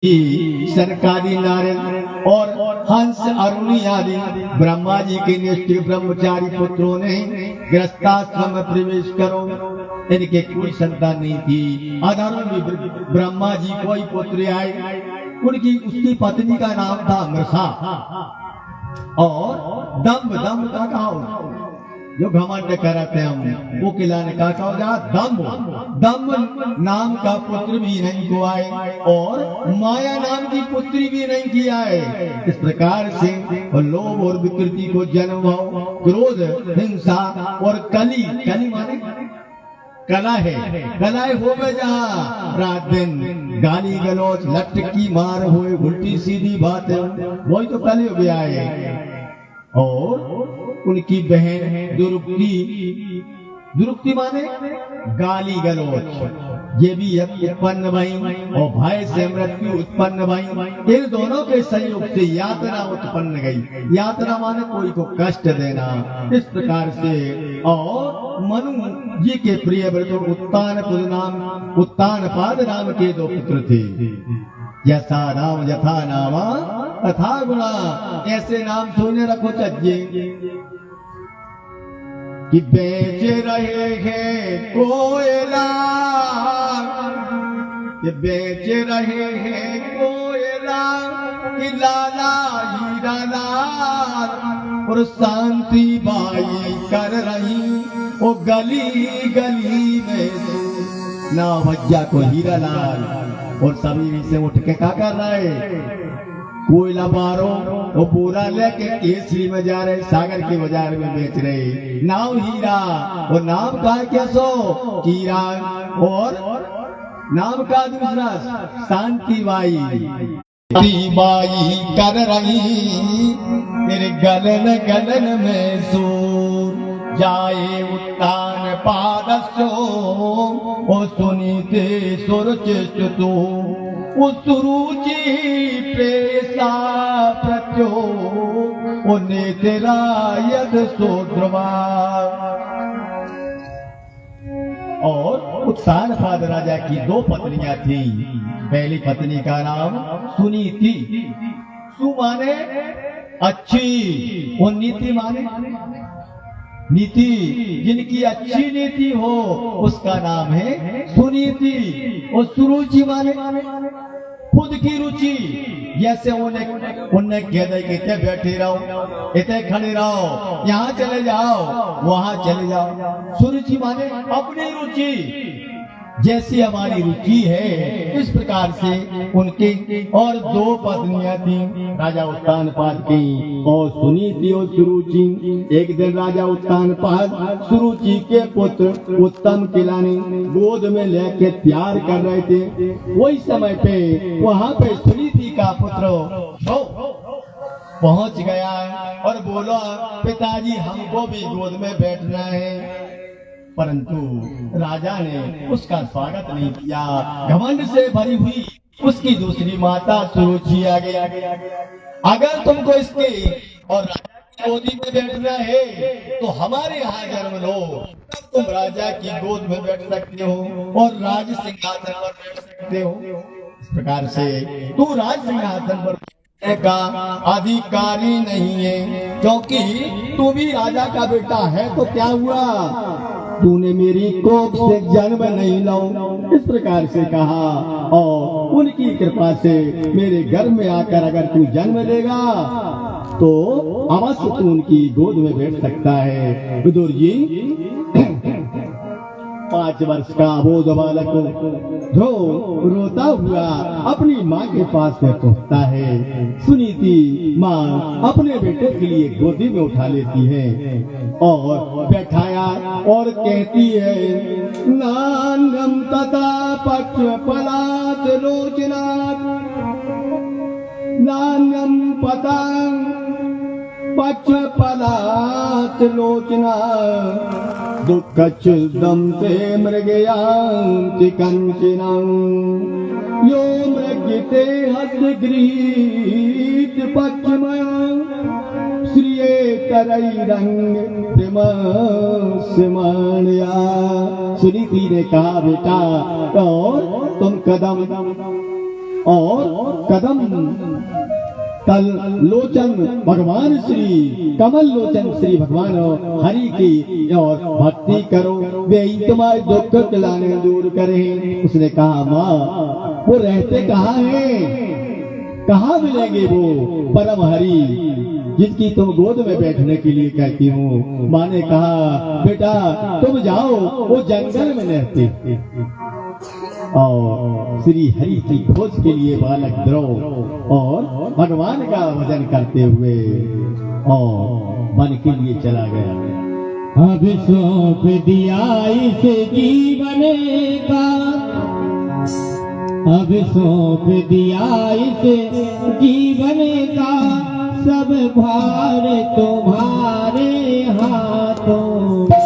सरकारी नारद और हंस अरुणी आदि ब्रह्मा जी के निष्ठ ब्रह्मचारी पुत्रों ने गृहस्थाश्रम में प्रवेश करो। इनके कोई संतान नहीं थी। अधर्म ब्रह्मा जी को ही पुत्र आए। उनकी उसकी पत्नी का नाम था मृषा और दम्भ दम्भ का कहा जो घमंड करते हम वो किला ने कहा हो जा दम्भ दम्भ नाम का पुत्र भी नहीं को आए और माया नाम की पुत्री भी नहीं की आए। इस प्रकार से लोभ और विकृति को जन्म हो, क्रोध हिंसा और कली कली माने कला है कलाए हो गए जहाँ रात दिन गाली गलौज लट की मार हुए उल्टी सीधी बात वही तो कली हो गया है। और उनकी बहन दुरुक्ति माने गाली गलौज ये भी उत्पन्न भई और भय से मृत्यु उत्पन्न भई। इन दोनों के संयोग से यातना उत्पन्न गई। यातना माने कोई को कष्ट देना। इस प्रकार से और मनु जी के प्रिय व्रत उत्तान पाद नाम के दो पुत्र थे। यथा नाम यथा नामा तथा गुणा। ऐसे नाम सोने रखो चाहिए कि बेच रहे हैं कोयला, ये बेच रहे हैं कोयला कि लाला हीरा लाल और शांति बाई कर रही वो गली गली में ना भैया को हीरा लाल और सभी से उठ के क्या कर रहे कोयला बारो वो बोरा लेके केसरी में जा रहे सागर के बाजार में बेच रहे। नाम हीरा और नाम का क्या सो कीरा और नाम का दूसरा शांति बाई कर रही तेरे गलन गलन में सूर जाए उत्तान पादस्यो ओ सुनीते सुरचित तू सुरुचि प्रेसा प्रत्यो ओ नेत्रा यद सोद्रवा। और उत्तान पाद राजा की दो पत्नियां थी। पहली पत्नी का नाम सुनीति। सु माने अच्छी और नीति माने नीति। जिनकी अच्छी नीति हो उसका नाम है सुनीति। और सुरुचि माने खुद की रुचि। जैसे उन्हें कह दे कि इतने बैठे रहो इतने खड़े रहो यहाँ चले जाओ वहां चले जाओ। सुरुचि माने अपनी रुचि जैसी हमारी रुचि है इस प्रकार से उनके और दो पत्नियां थी राजा उत्तानपाद की और सुनीति और सुरुचि। एक दिन राजा उत्तानपाद सुरुचि के पुत्र उत्तम किलानी गोद में लेके तैयार कर रहे थे। वही समय पे वहां पे सुनीति का पुत्र पहुंच गया और बोला पिताजी हमको भी गोद में बैठना है। परंतु राजा ने उसका स्वागत नहीं किया। घमंड से भरी हुई उसकी दूसरी माता सुरुचि आ गया। अगर तुमको इसके और राजा की गोदी में बैठना है तो हमारे यहाँ जन्म लो तब तुम राजा की गोद में बैठ सकते हो और राज सिंहासन पर बैठ सकते हो। इस प्रकार से तू राज सिंहासन पर का अधिकारी नहीं है क्योंकि तू भी राजा का बेटा है तो क्या हुआ तूने मेरी कोख से जन्म नहीं लो। इस प्रकार से कहा और उनकी कृपा से मेरे घर में आकर अगर तू जन्म लेगा तो अवश्य तू उनकी गोद में बैठ सकता है। विदुर जी 5 वर्ष का अबोध बालक जो रोता हुआ अपनी माँ के पास में पहुँचता है। सुनीति माँ अपने बेटे के लिए गोदी में उठा लेती है और बैठाया और कहती है नानम तथा पक्ष पलात लोचना नानम पतंग पक्ष पलात लोचना दुःखच्युदं ते मृगयांति कंचनं यो मृगते हस्य गृहीत पक्षमयं श्रिये तरैरंग प्रेमस्यमानया। सुनीति ने कहा बेटा और तुम कदम और कदम कल लोचन भगवान श्री कमल लोचन श्री भगवान हरि की और भक्ति करो, वे तुम्हारे दुख कलाने दूर करें। उसने कहा माँ वो रहते कहाँ हैं, कहाँ मिलेंगे वो परम हरि जिसकी तुम गोद में बैठने के लिए कहती हूँ। माँ ने कहा बेटा तुम जाओ, वो जंगल में रहते और श्री हरि की खोज के लिए बालक द्रोह और भगवान का भजन करते हुए और वन के लिए चला गया। अब सौंप दिया इस जीवन का, अब सौंप दिया इस जीवन का, सब भार तुम्हारे हाथों में।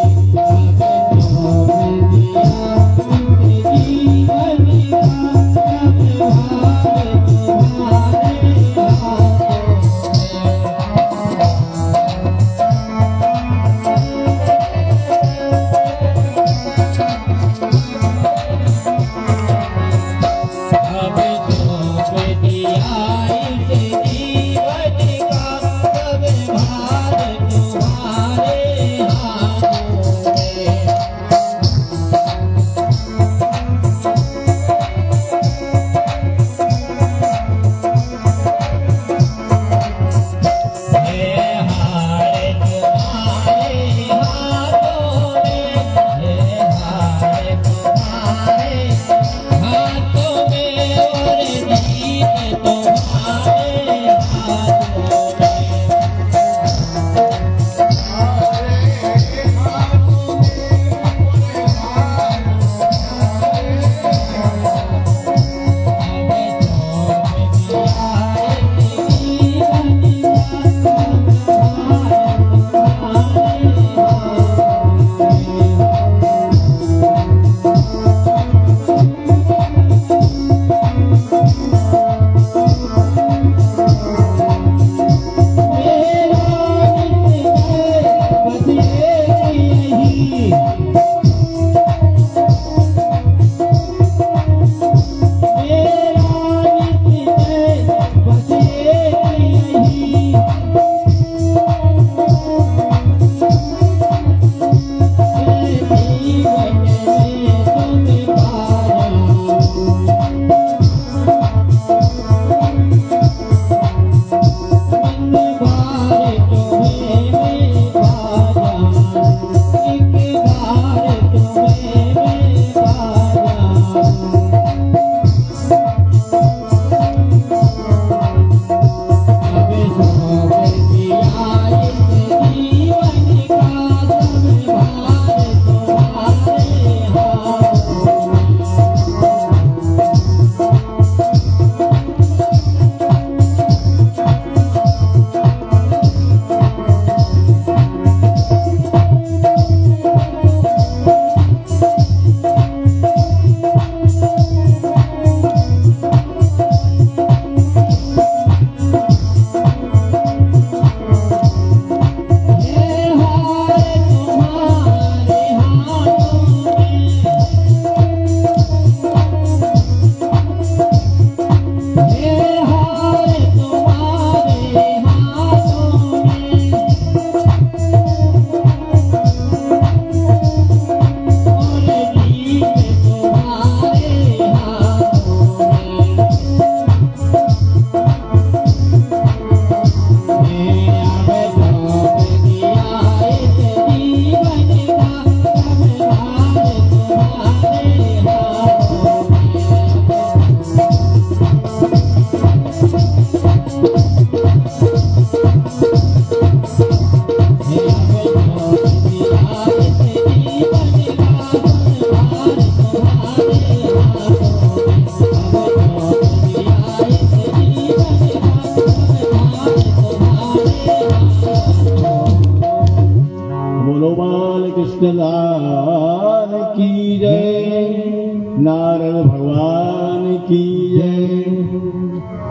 लाल की जय, नारद भगवान की जय।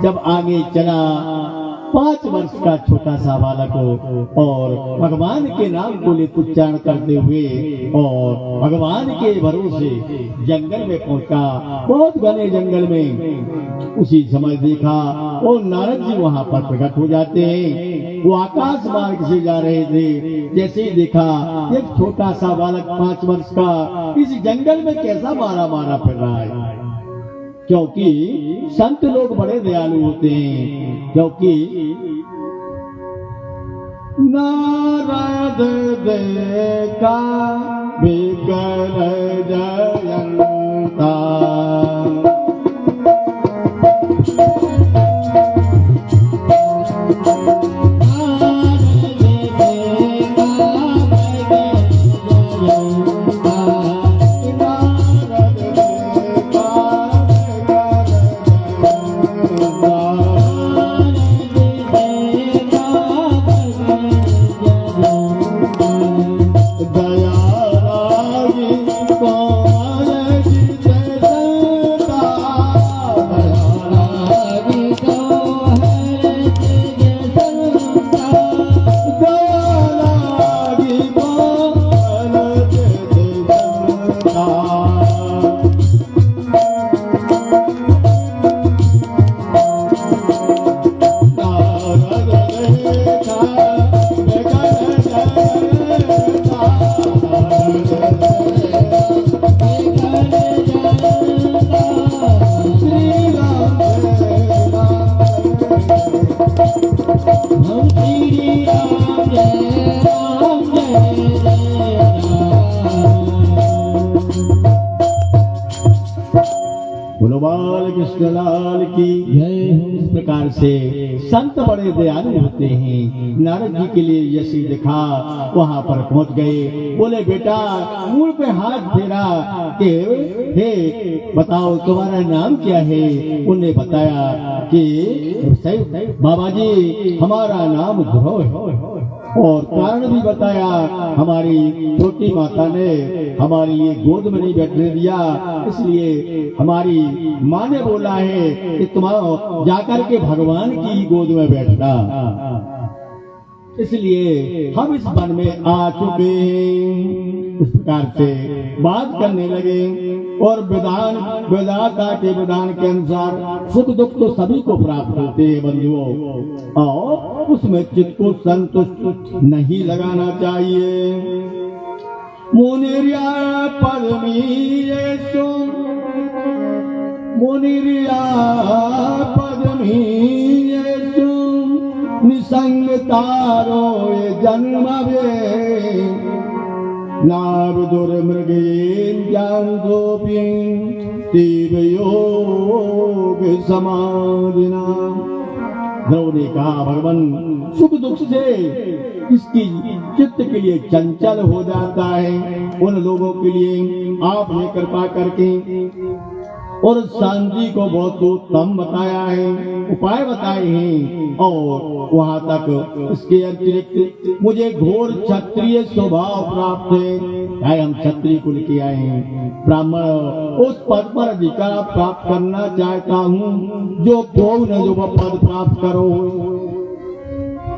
जब आगे चला 5 वर्ष का छोटा सा बालक हो और भगवान के नाम को ले उच्चारण करते हुए और भगवान के भरोसे जंगल में पहुंचा। बहुत घने जंगल में उसी समय देखा और नारद जी वहां पर प्रकट हो जाते हैं। वो आकाश मार्ग से जा रहे थे, जैसे ही देखा एक छोटा सा बालक 5 वर्ष का इस जंगल में कैसा मारा मारा फिर रहा है। क्योंकि संत लोग बड़े दयालु होते हैं, क्योंकि नारद देखा विकल जयंता कृष्णलाल की जय। इस प्रकार से संत बड़े दयालु होते हैं। नारद जी के लिए यशी दिखा, वहां पर पहुंच गए। बोले बेटा मूल पे हाथ फेरा कि हे बताओ तुम्हारा नाम क्या है। उन्हें बताया कि बाबा जी हमारा नाम ध्रुव है और कारण भी बताया, हमारी छोटी माता ने हमारी ये गोद में नहीं बैठने दिया, इसलिए हमारी माँ ने बोला है कि तुम जाकर के भगवान की गोद में बैठना। इसलिए हम इस वन में आ चुके हैं। इस प्रकार से बात करने लगे और विधाता के विधान के अनुसार सुख दुख तो सभी को प्राप्त होते हैं बंधुओं, और उसमें चित्त को संतुष्ट नहीं लगाना चाहिए। मुनिर्या पदमीयेषु मुनिर्या पदमीयेषु निसंगतारो जन्म वे नारदुर्मृगेन ज्ञानोऽपि तीव्र योग समाधिना। ध्रुव ने कहा भगवान सुख दुख से इसकी चित्त के लिए चंचल हो जाता है, उन लोगों के लिए आपने कृपा करके और शांति को बहुत उत्तम बताया है, उपाय बताए हैं। और वहां तक इसके अतिरिक्त मुझे घोर क्षत्रिय स्वभाव प्राप्त है। हम क्षत्रिय कुल के आए हैं, ब्राह्मण उस पद पर अधिकार प्राप्त करना चाहता हूँ जो कोई न जो वह पद प्राप्त करो,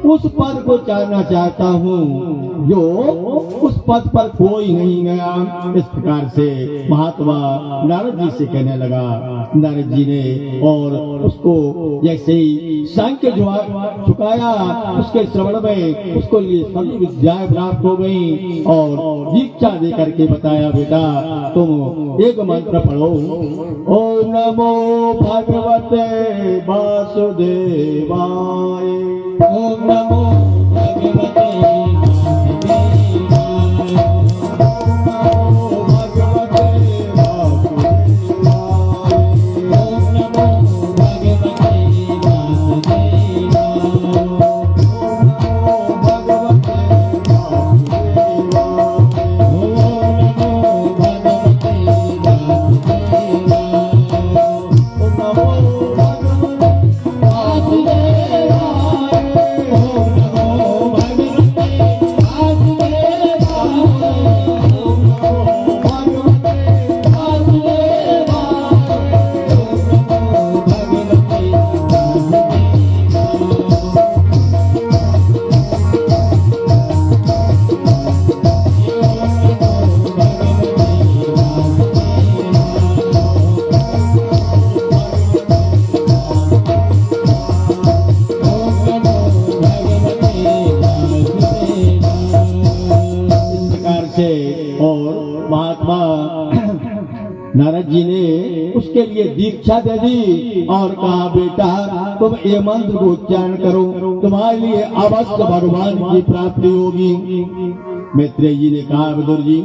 उस पद को चाहना चाहता हूँ जो उस पद पर कोई नहीं गया। इस प्रकार से महात्मा नारद जी से कहने लगा। नारद जी ने और उसको जैसे ही सांख्य झुकाया, उसके श्रवण में उसको ये सभी विद्याएं प्राप्त हो गई और दीक्षा दे करके बताया बेटा तुम एक मंत्र पढ़ो, ओम नमो भगवते वासुदेवाय, ओम नमो भगवते वासुदेवाय। उसके लिए दीक्षा दे दी और कहा बेटा तुम ये मंत्र को उच्चारण करो, तुम्हारे लिए अवश्य भगवान की प्राप्ति होगी। मैत्रेय जी ने कहा विदुर जी,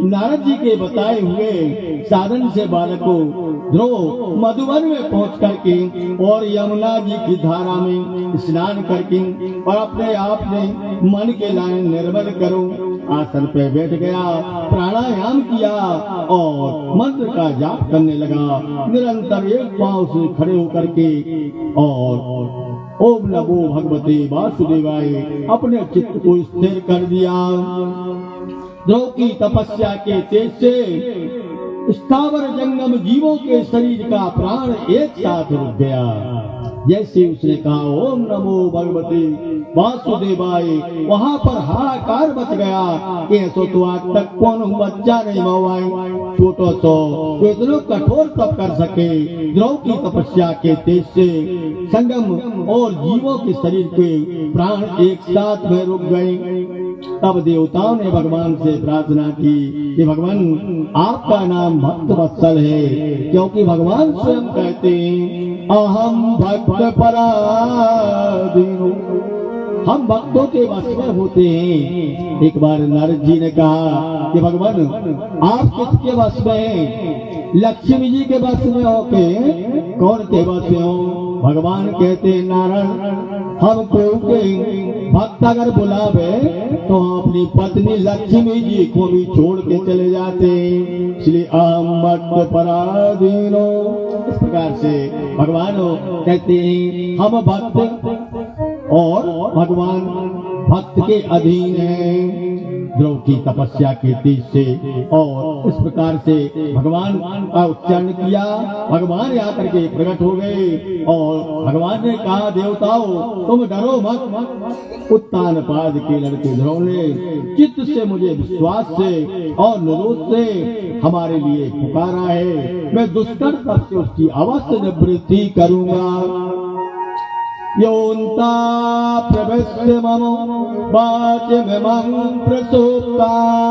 नारद जी के बताए हुए साधन से बालक को ध्रुव मधुवन में पहुंच करके और यमुना जी की धारा में स्नान करके और अपने आप में मन के लाइन निर्मल करो। आसन पे बैठ गया, प्राणायाम किया और मंत्र का जाप करने लगा। निरंतर एक पांव से खड़े होकर के और ओम नमो भगवते वासुदेवाय अपने चित्त को स्थिर कर दिया। ध्रुव की तपस्या के तेज से स्थावर जंगम जीवों के शरीर का प्राण एक साथ रुक गया। जैसे उसने कहा ओम नमो भगवते वासुदेवाय, वहां पर हाहाकार मच गया कि ऐसो तो आज तक कौन बच्चा नहीं मवाई, छोटो तो इतना कठोर तप कर सके। ध्रुव की तपस्या के तेज से संगम और जीवों के शरीर के प्राण एक साथ में रुक गए। तब देवताओं ने भगवान से प्रार्थना की कि भगवान आपका नाम भक्त वत्सल है, क्योंकि भगवान स्वयं कहते हैं अहम भक्त पराधीनो, हम भक्तों के वश में होते हैं। एक बार नारद जी ने कहा कि भगवान आप किसके वश में हैं? लक्ष्मी जी के वश में हो के कौन के वश में हो? भगवान कहते नारायण हम प्रभु के भक्त अगर बुलावे तो हम अपनी पत्नी लक्ष्मी जी को भी छोड़ के चले जाते, इसलिए अहम भक्त पराधीनो। इस प्रकार से भगवान कहते हैं हम भक्त और भगवान भक्त के अधीन है। ध्रुव की तपस्या के तेज से और इस प्रकार से भगवान का उच्चारण किया। भगवान आकर के प्रकट हो गए और भगवान ने कहा देवताओं तुम डरो मत। उत्तान पाद के लड़के ध्रुव ने चित्त से मुझे विश्वास से और निरोध से हमारे लिए पुकारा है, मैं दुष्कर तप से उसकी अवश्य निवृत्ति करूंगा। योन्ता प्रवेश्य मम वाचमिमं प्रसुप्ताम्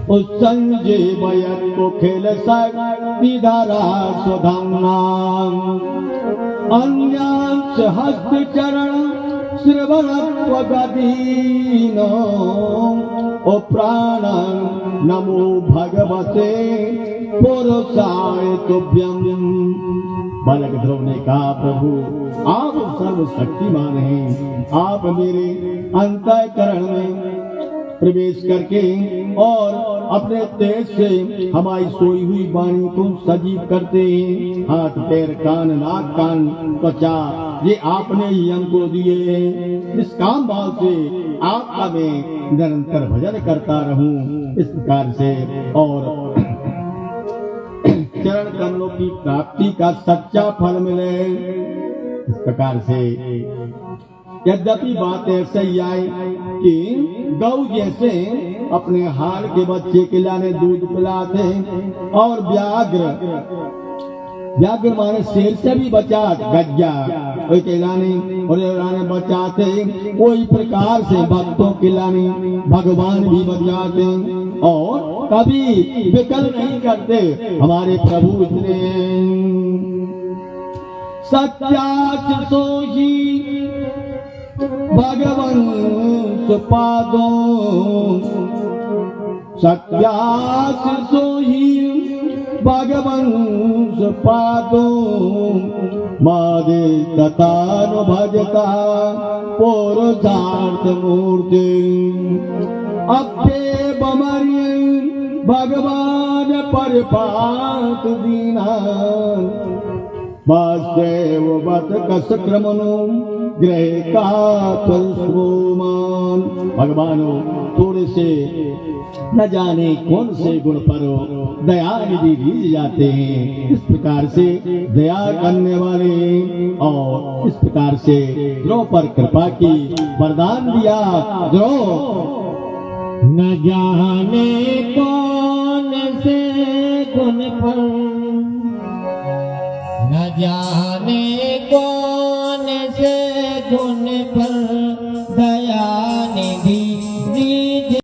उत्सञ्जीवयत् कुखिलशक्तिधरा स्वधाम्नाम् अन्यांश हस्तचरण श्रवणत्वगदीनो ओ प्राण नमो भगवते पुरुषाय तुभ्यम्। बालक ध्रुव ने कहा प्रभु आप सर्वशक्तिमान हैं, आप मेरे अंतःकरण में प्रवेश करके और अपने तेज से हमारी सोई हुई वाणी को सजीव करते हैं। हाथ पैर कान नाक कान त्वचा ये आपने ही हमको दिए, इस काम भाव से आपका मैं निरंतर भजन करता रहूं। इस प्रकार से और चरण कमलों की प्राप्ति का सच्चा फल मिले। इस प्रकार से यद्यपि बात ऐसे ही आए कि गौ जैसे अपने हाल के बच्चे के लाने दूध पिलाते और व्याघ्र माने शेर से भी बचा गज्जा के लाने और लाने बचाते, कोई प्रकार से भक्तों के लाने भगवान भी बचाते और कभी विकल नहीं करते। हमारे प्रभु इतने सत्या सोही भगवंत पादों सत्यास सोही भगवंत पादों मादे ततानु भजता पुरुषार्थ मूर्ति अभ्ये बमर्य भगवान परिपात दीना वासुदेव वत कस क्रमनो ग्रह का तुलमान। भगवानो थोड़े से न जाने कौन से गुण पर दया निधि रीझ जाते हैं। इस प्रकार से दया करने वाले और इस प्रकार से ध्रुव पर कृपा की वरदान दिया। ध्रुव न जाने कौन से गुण पर न जाने कौन से गुण पर दया निधि